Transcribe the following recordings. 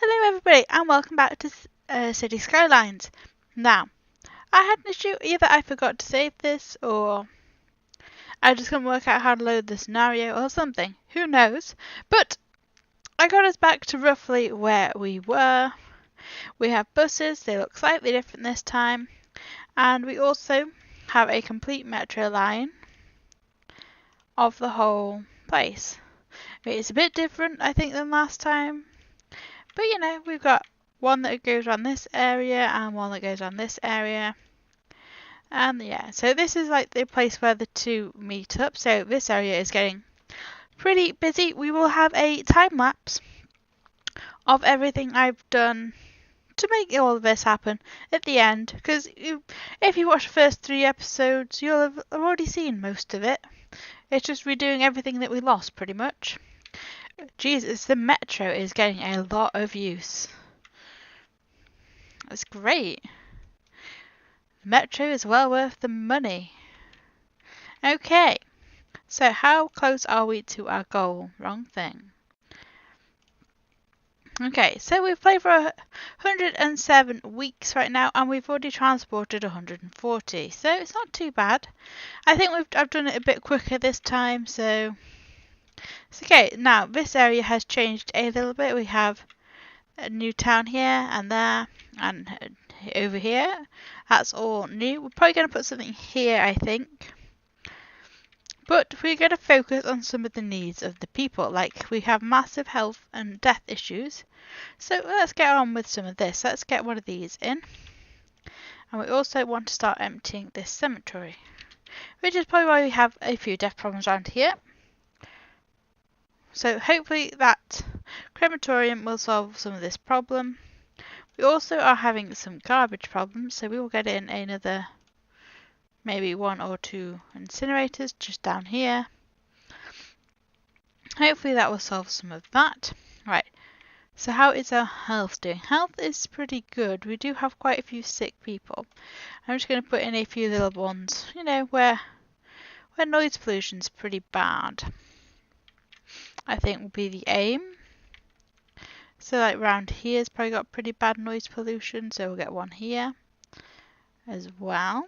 Hello everybody and welcome back to City Skylines. Now, I had an issue, either I forgot to save this or I just couldn't work out how to load the scenario or something, who knows. But I got us back to roughly where we were. We have buses, they look slightly different this time, and we also have a complete metro line of the whole place. It's a bit different I think than last time. But you know, we've got one that goes around this area and one that goes around this area. And yeah, so this is like the place where the two meet up. So this area is getting pretty busy. We will have a time lapse of everything I've done to make all of this happen at the end. Because if you watch the first 3 episodes, you'll have already seen most of it. It's just redoing everything that we lost pretty much. Jesus, the metro is getting a lot of use. That's great. Metro is well worth the money. Okay, so how close are we to our goal? Wrong thing. Okay, so we've played for 107 weeks right now and we've already transported 140, so it's not too bad. I think I've done it a bit quicker this time, so it's okay. Now this area has changed a little bit. We have a new town here and there and over here. That's all new. We're probably going to put something here, I think. But we're going to focus on some of the needs of the people. Like, we have massive health and death issues. So let's get on with some of this. Let's get one of these in. And we also want to start emptying this cemetery, which is probably why we have a few death problems around here. So hopefully that crematorium will solve some of this problem. We also are having some garbage problems, so we will get in another maybe 1 or 2 incinerators just down here. Hopefully that will solve some of that. Right, so how is our health doing? Health is pretty good. We do have quite a few sick people. I'm just going to put in a few little ones, you know, where noise pollution is pretty bad. I think will be the aim. So like round here's probably got pretty bad noise pollution, so we'll get one here as well.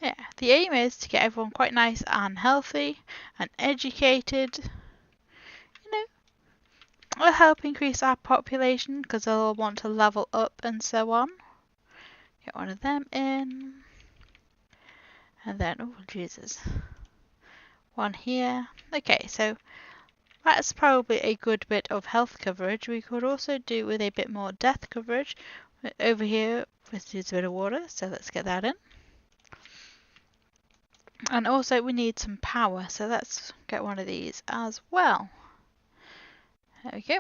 Yeah, the aim is to get everyone quite nice and healthy and educated. You know, it'll help increase our population because they'll all want to level up and so on. Get one of them in. And then, oh Jesus, one here. Okay, so that's probably a good bit of health coverage. We could also do with a bit more death coverage. Over here, this needs a bit of water, so let's get that in. And also we need some power, so let's get one of these as well. There we go.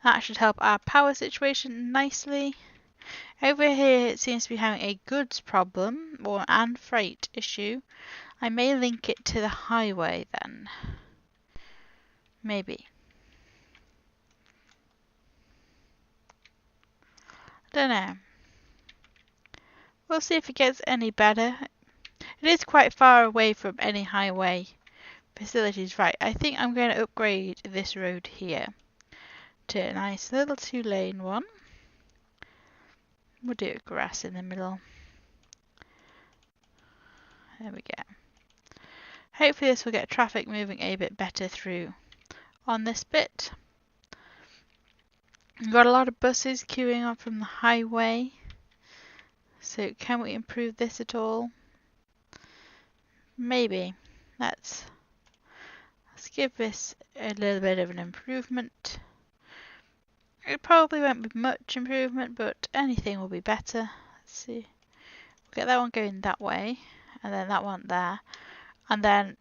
That should help our power situation nicely. Over here it seems to be having a goods problem and freight issue. I may link it to the highway then. Maybe. I don't know. We'll see if it gets any better. It is quite far away from any highway facilities. Right, I think I'm going to upgrade this road here to a nice little 2-lane one. We'll do grass in the middle. There we go. Hopefully this will get traffic moving a bit better through on this bit. We've got a lot of buses queuing up from the highway. So can we improve this at all? Maybe. Let's give this a little bit of an improvement. It probably won't be much improvement, but anything will be better. Let's see. We'll get that one going that way, and then that one there. And then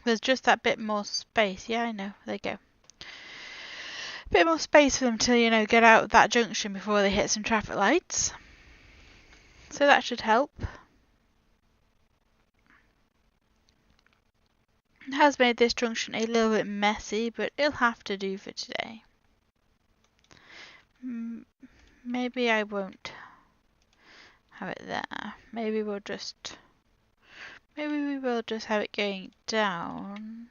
there's just that bit more space. Yeah, I know. There you go. A bit more space for them to, you know, get out of that junction before they hit some traffic lights. So that should help. It has made this junction a little bit messy, but it'll have to do for today. Maybe I won't have it there. Maybe we will just have it going down.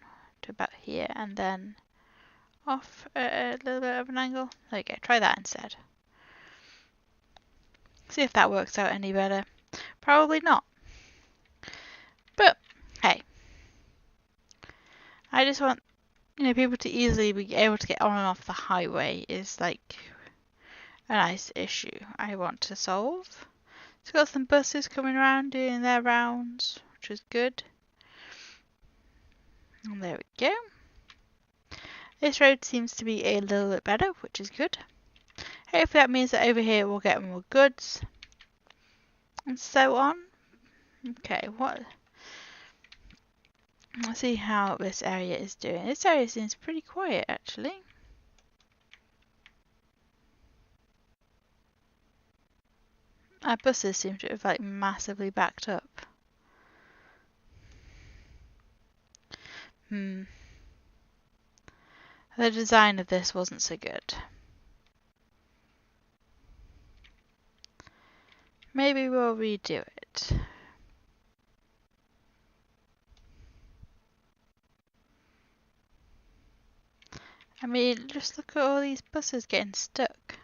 to about here and then off at a little bit of an angle. There we go, try that instead. See if that works out any better. Probably not. But, hey. I just want, people to easily be able to get on and off the highway is like a nice issue I want to solve. It's got some buses coming around doing their rounds, which is good. And there we go. This road seems to be a little bit better, which is good. Hopefully that means that over here we'll get more goods and so on. Okay, let's see how this area is doing. This area seems pretty quiet actually. Our buses seem to have like massively backed up. The design of this wasn't so good. Maybe we'll redo it. I mean, just look at all these buses getting stuck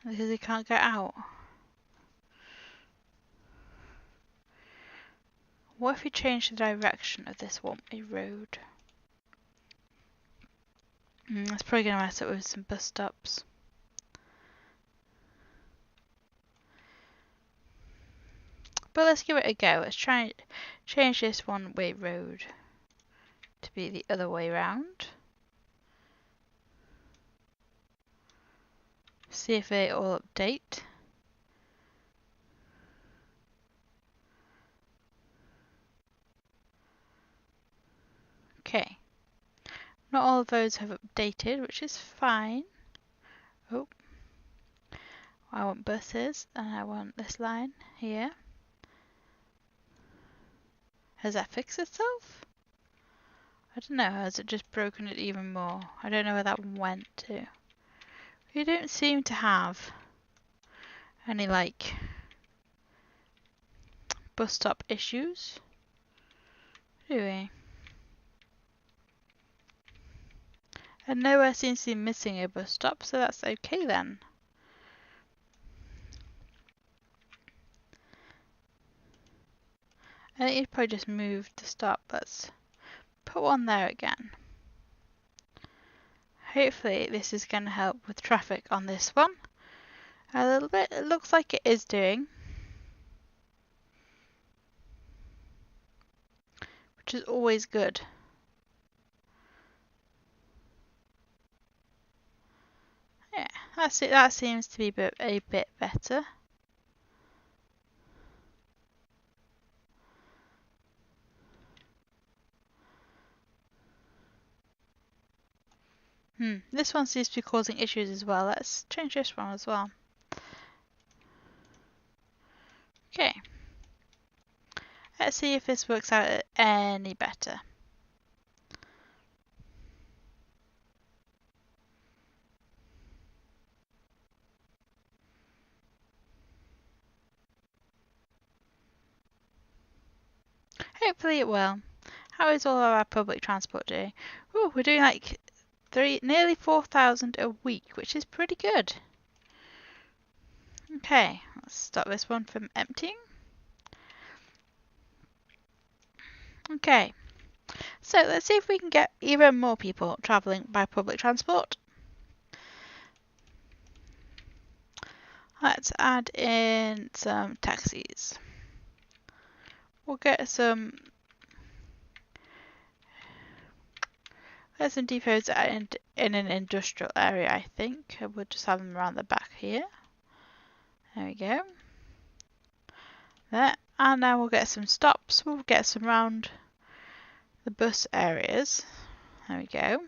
because they can't get out. What if we change the direction of this one-way road? That's probably going to mess up with some bus stops. But let's give it a go. Let's try and change this one-way road to be the other way round. See if they all update. Okay. Not all of those have updated, which is fine. Oh. I want buses and I want this line here. Has that fixed itself? I don't know, has it just broken it even more? I don't know where that one went to. We don't seem to have any like bus stop issues, do we? And nowhere seems to be missing a bus stop, so that's okay then. I think you'd probably just move the stop. Let's put one there again. Hopefully this is going to help with traffic on this one a little bit. It looks like it is doing, which is always good. Yeah, that's it. That seems to be a bit better. This one seems to be causing issues as well. Let's change this one as well. Okay. Let's see if this works out any better. Hopefully it will. How is all of our public transport doing? Oh, we're doing like nearly 4,000 a week, which is pretty good. Okay, let's stop this one from emptying. Okay, so let's see if we can get even more people travelling by public transport. Let's add in some taxis. We'll get some depots in an industrial area, I think. We'll just have them around the back here. There we go. There. And now we'll get some stops. We'll get some round the bus areas. There we go.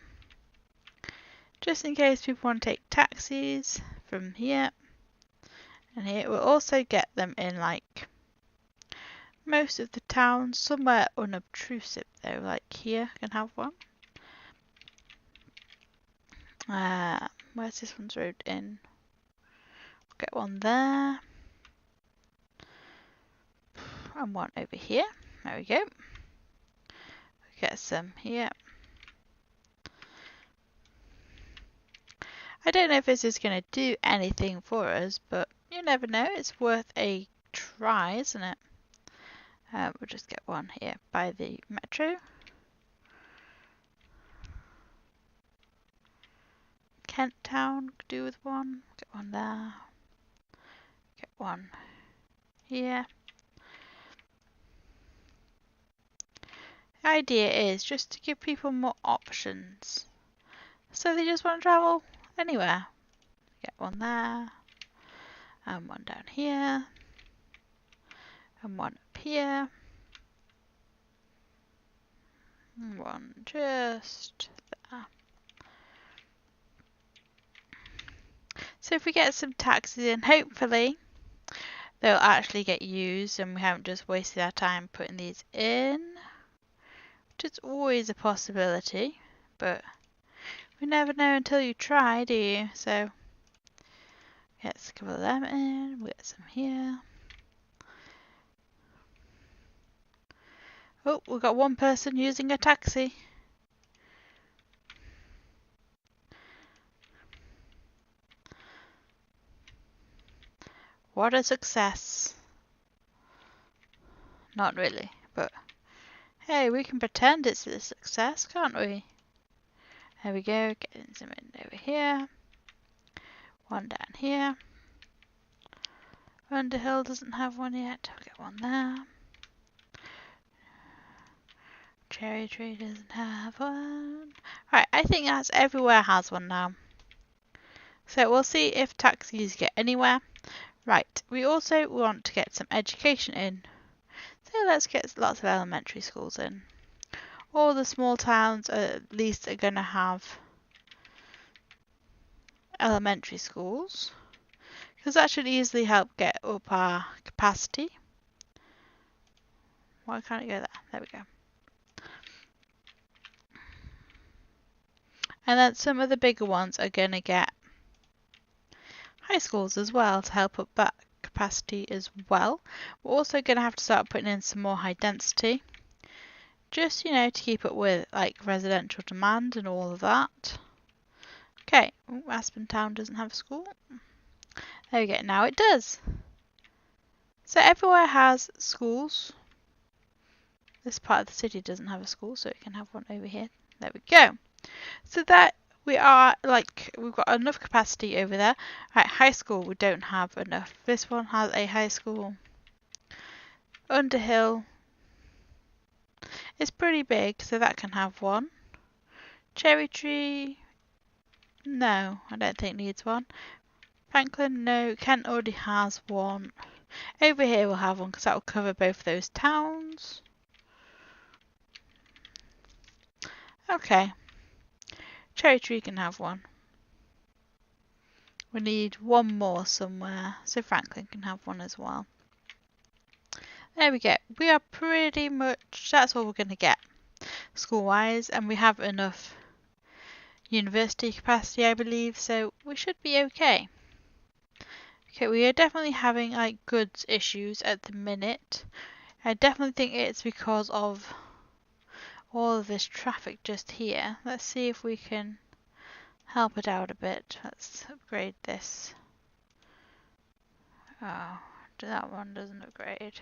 Just in case people want to take taxis from here and here. We'll also get them in like most of the towns, somewhere unobtrusive though, like here can have one. Where's this one's road in? We'll get one there. And one over here. There we go. We'll get some here I don't know if this is going to do anything for us, but you never know. It's worth a try, isn't it? We'll just get one here by the metro. Kent Town could do with one. Get one there. Get one here. The idea is just to give people more options. So they just want to travel anywhere. Get one there. And one down here. And one up here. And one just there. So if we get some taxis in, hopefully they'll actually get used and we haven't just wasted our time putting these in. Which is always a possibility, but we never know until you try, do you? So let's a couple of them in, we'll get some here. Oh, we've got one person using a taxi. What a success. Not really, but hey, we can pretend it's a success, can't we? There we go, getting some in over here. One down here. Underhill doesn't have one yet, I'll get one there. Cherry Tree doesn't have one. Right, I think that's everywhere has one now. So we'll see if taxis get anywhere. Right, we also want to get some education in. So let's get lots of elementary schools in. All the small towns at least are going to have elementary schools. Because that should easily help get up our capacity. Why can't it go there? There we go. And then some of the bigger ones are going to get high schools as well to help up that capacity as well. We're also going to have to start putting in some more high density. Just, you know, to keep up with like residential demand and all of that. Okay, Aspen Town doesn't have a school. There we go, now it does. So everywhere has schools. This part of the city doesn't have a school, so it can have one over here. There we go. So that we are like, we've got enough capacity over there. Right, high school, we don't have enough. This one has a high school. Underhill is pretty big, so that can have one. Cherry Tree, no, I don't think needs one. Franklin, no. Kent already has one. Over here we'll have one because that will cover both those towns. Okay. Cherry Tree can have one. We need one more somewhere, so Franklin can have one as well. There we go. We are pretty much, that's all we're going to get school-wise, and we have enough university capacity, I believe, so we should be okay. Okay, we are definitely having like goods issues at the minute. I definitely think it's because of all of this traffic just here. Let's see if we can help it out a bit. Let's upgrade this. Oh, that one doesn't upgrade.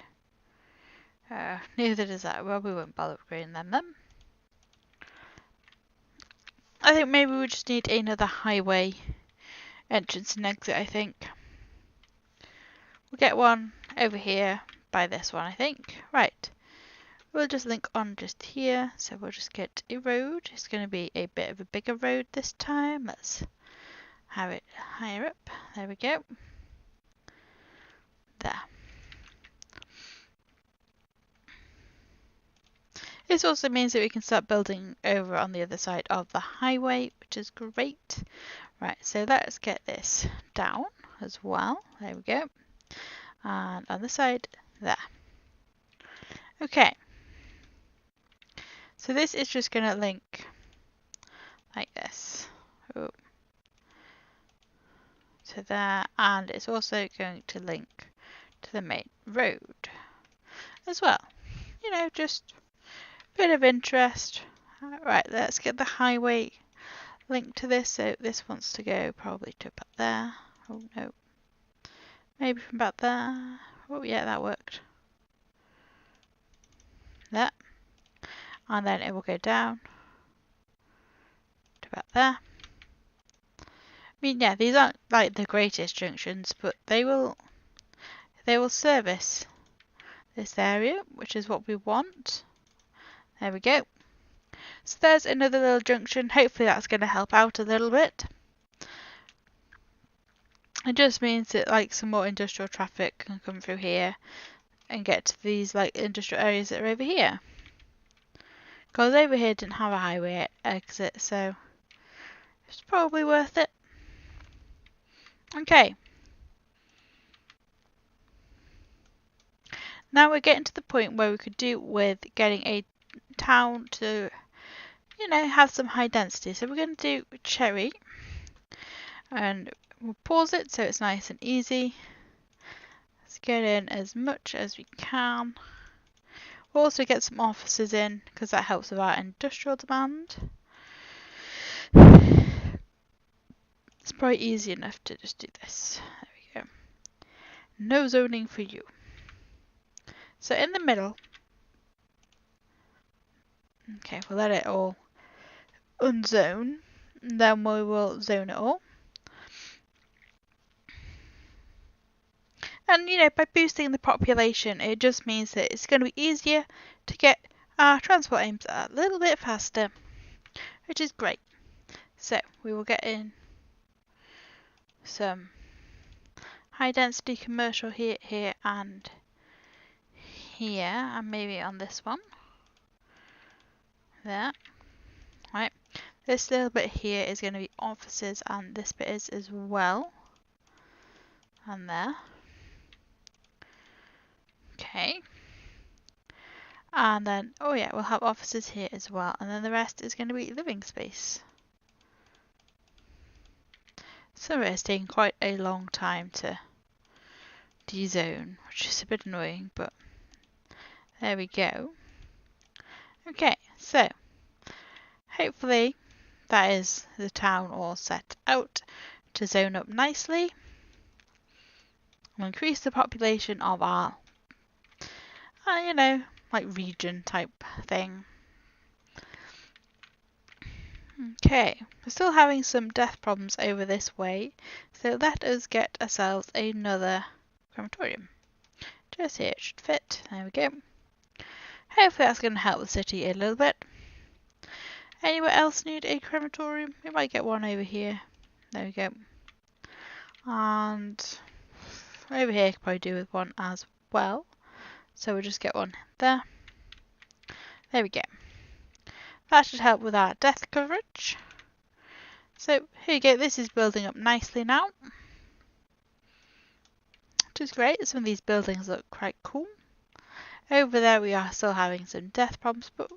Neither does that. Well, we won't bother upgrading them then. I think maybe we just need another highway entrance and exit, I think. We'll get one over here by this one, I think. Right. We'll just link on just here. So we'll just get a road. It's going to be a bit of a bigger road this time. Let's have it higher up. There we go. There. This also means that we can start building over on the other side of the highway, which is great. Right, so let's get this down as well. There we go. And on the side, there. Okay. So this is just going to link like this. Oh. To there, and it's also going to link to the main road as well. You know, just a bit of interest. Right, let's get the highway link to this. So this wants to go probably to about there. Oh no. Maybe from about there. Oh yeah, that worked. There. And then it will go down to about there. I mean, yeah, these aren't like the greatest junctions, but they will service this area, which is what we want. There we go. So there's another little junction. Hopefully that's going to help out a little bit. It just means that like some more industrial traffic can come through here and get to these like industrial areas that are over here. Because over here didn't have a highway exit, so it's probably worth it. Okay. Now we're getting to the point where we could do with getting a town to, you know, have some high density. So we're going to do Cherry. And we'll pause it so it's nice and easy. Let's get in as much as we can. We'll also get some offices in because that helps with our industrial demand. It's probably easy enough to just do this. There we go. No zoning for you. So in the middle, okay, we'll let it all unzone. And then we will zone it all. And, you know, by boosting the population, it just means that it's going to be easier to get our transport aims a little bit faster, which is great. So we will get in some high density commercial here, and here, and maybe on this one. There. Right. This little bit here is going to be offices, and this bit is as well. And there. Okay. And then, oh yeah, we'll have offices here as well. And then the rest is going to be living space. Some of it is taking quite a long time to dezone, which is a bit annoying, but there we go. Okay, so hopefully that is the town all set out to zone up nicely. We'll increase the population of our, you know, like region type thing. Okay, we're still having some death problems over this way, so let us get ourselves another crematorium. Just here it should fit. There we go. Hopefully that's going to help the city a little bit. Anywhere else need a crematorium? We might get one over here. There we go. And over here could probably do with one as well. So we'll just get one there. There we go. That should help with our death coverage. So here you go, this is building up nicely now. Which is great, some of these buildings look quite cool. Over there we are still having some death problems, but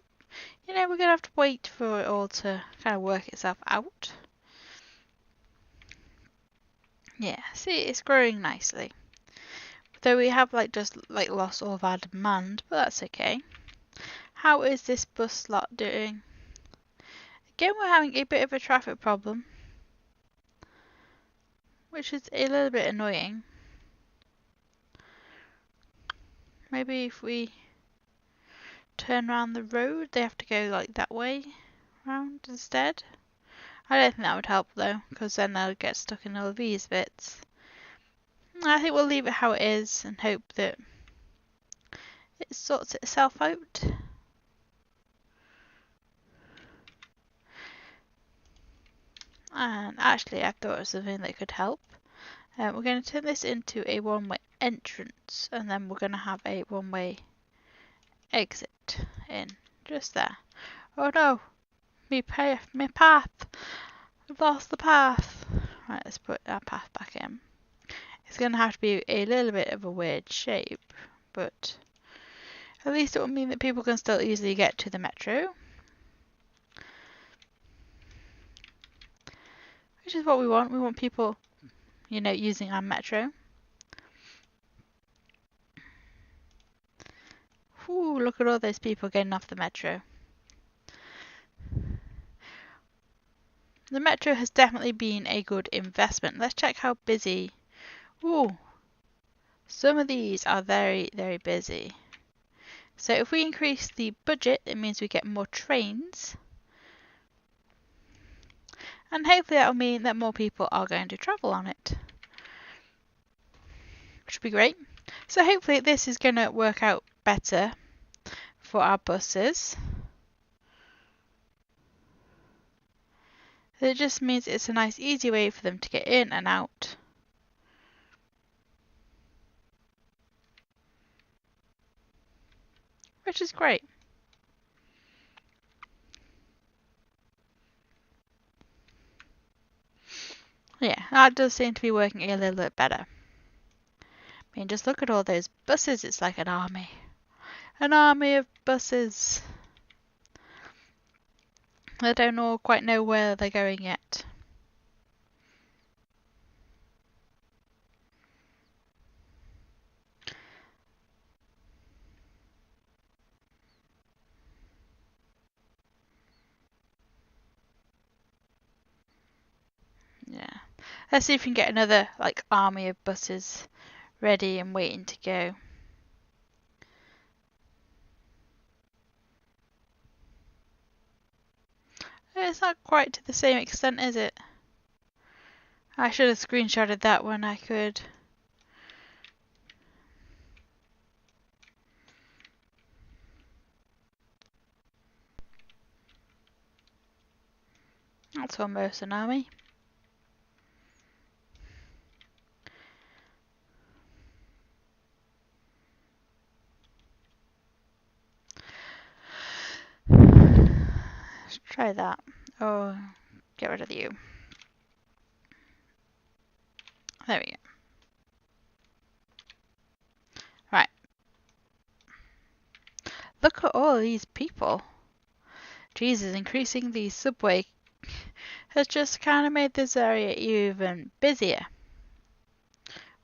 you know, we're going to have to wait for it all to kind of work itself out. Yeah, see, it's growing nicely. Though we have just lost all of our demand, but that's okay. How is this bus slot doing? Again, we're having a bit of a traffic problem, which is a little bit annoying. Maybe if we turn around the road, they have to go like that way round instead. I don't think that would help though, because then they'll get stuck in all of these bits. I think we'll leave it how it is and hope that it sorts itself out. And actually, I thought of something that could help. We're going to turn this into a one-way entrance, and then we're going to have a one-way exit in just there. Oh no, me path, I've lost the path. Right, let's put our path back in. It's going to have to be a little bit of a weird shape, but at least it will mean that people can still easily get to the metro. Which is what we want. We want people, you know, using our metro. Ooh, look at all those people getting off the metro. The metro has definitely been a good investment. Let's check how busy. Ooh, some of these are very, very busy. So if we increase the budget, it means we get more trains. And hopefully that will mean that more people are going to travel on it. Which would be great. So hopefully this is going to work out better for our buses. It just means it's a nice easy way for them to get in and out. Which is great. Yeah, that does seem to be working a little bit better. I mean, just look at all those buses. It's like an army. An army of buses. They don't all quite know where they're going yet. Yeah. Let's see if we can get another like army of buses ready and waiting to go. It's not quite to the same extent, is it? I should have screenshotted that when I could. That's almost an army. Let's try that. Oh, get rid of you. There we go. Right. Look at all these people. Jesus, increasing the subway has just kind of made this area even busier.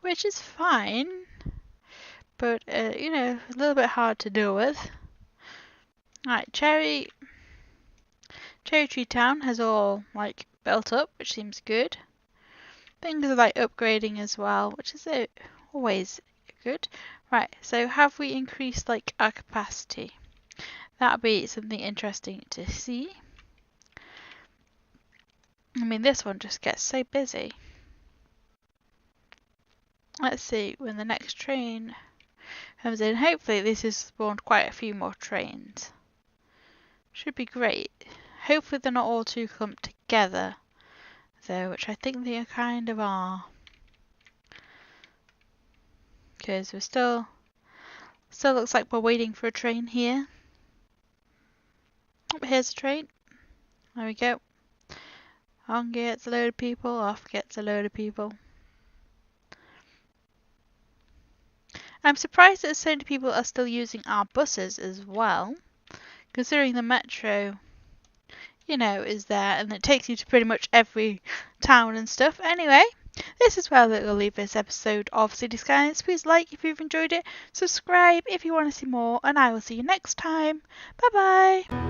Which is fine, but, you know, a little bit hard to deal with. Right, Cherry Tree Town has all, like, built up, which seems good. Things are, like, upgrading as well, which is always good. Right, so have we increased, like, our capacity? That'll be something interesting to see. I mean, this one just gets so busy. Let's see, when the next train comes in, hopefully this has spawned quite a few more trains. Should be great. Hopefully they're not all too clumped together, though, which I think they kind of are. Because we're still looks like we're waiting for a train here. Oh, here's a train. There we go. On gets a load of people, off gets a load of people. I'm surprised that so many people are still using our buses as well, considering the metro, you know, is there and it takes you to pretty much every town and stuff. Anyway, this is where we'll leave this episode of City Skylines. Please like if you've enjoyed it, subscribe if you want to see more, and I will see you next time. Bye bye!